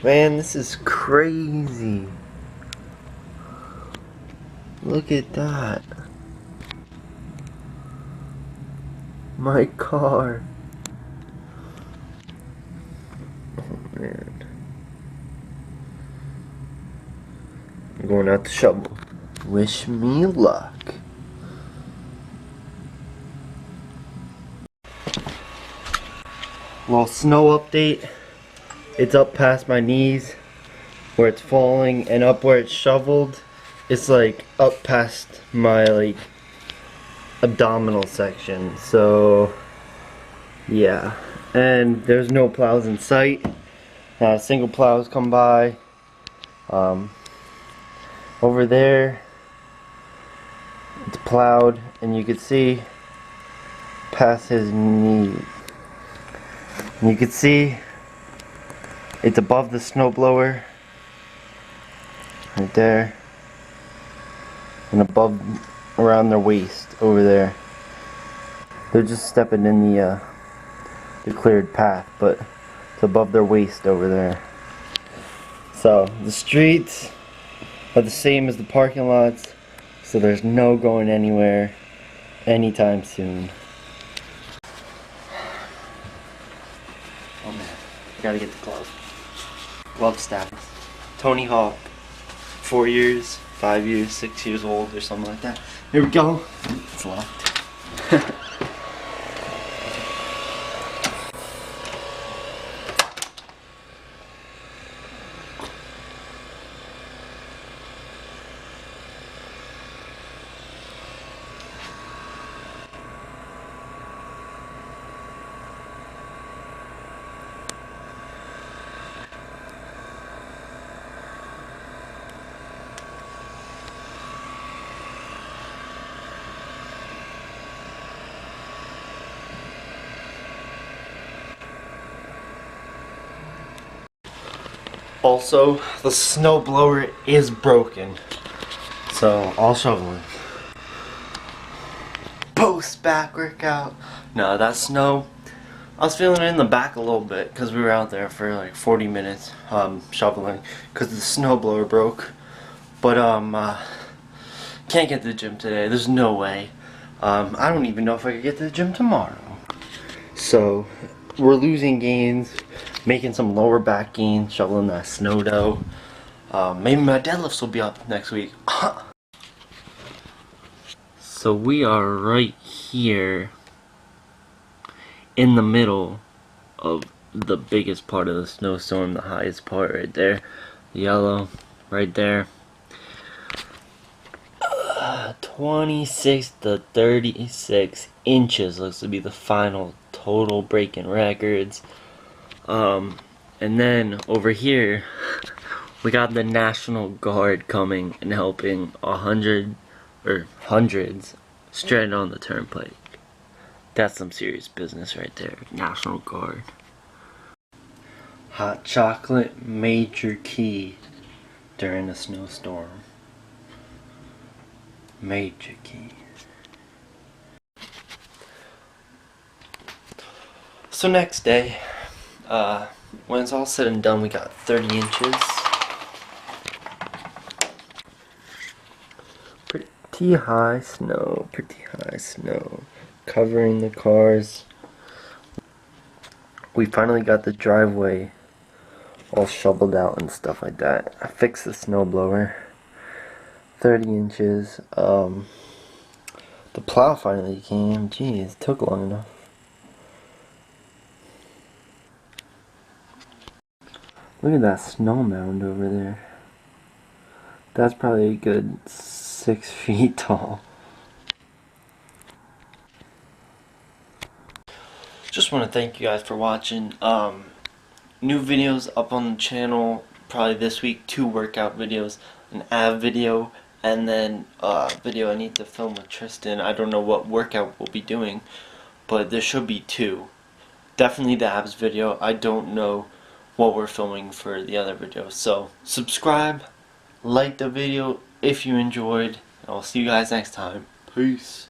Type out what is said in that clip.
Man, this is crazy. Look at that. My car. Oh man. I'm going out to shovel. Wish me luck. Little snow update. It's up past my knees where it's falling, and up where it's shoveled, it's like up past my like abdominal section. So yeah, and there's no plows in sight. Not a single plow has come by. Over there it's plowed, and you can see past his knees. And you can see it's above the snowblower right there, and above around their waist over there. They're just stepping in the cleared path, but it's above their waist over there. So the streets are the same as the parking lots, so there's no going anywhere anytime soon. Oh man, gotta get the gloves. Glove status. Tony Hawk. 4 years, 5 years, 6 years old, or something like that. Here we go. It's locked. Also, the snowblower is broken, so I'll shovel it. Post back workout. No, that snow, I was feeling it in the back a little bit because we were out there for like 40 minutes shoveling because the snowblower broke. But can't get to the gym today. There's no way. I don't even know if I could get to the gym tomorrow. So we're losing gains, making some lower back gains, shoveling that snow dough. Maybe my deadlifts will be up next week. So we are right here in the middle of the biggest part of the snowstorm, the highest part right there. The yellow right there. 26 to 36 inches looks to be the final total, breaking records. And then over here we got the National Guard coming and helping hundreds stranded on the turnpike. That's some serious business right there. National Guard. Hot chocolate major key during a snowstorm. Major key. So next day, when it's all said and done, we got 30 inches. Pretty high snow, covering the cars. We finally got the driveway all shoveled out and stuff like that. I fixed the snowblower. 30 inches. The plow finally came. Jeez, it took long enough. Look at that snow mound over there. That's probably a good 6 feet tall. Just want to thank you guys for watching. New videos up on the channel probably this week. 2 workout videos, an ab video, and then a video I need to film with Tristan. I don't know what workout we'll be doing, but there should be 2. Definitely the abs video. I don't know what we're filming for the other videos. So subscribe, like the video if you enjoyed, and I'll see you guys next time. Peace.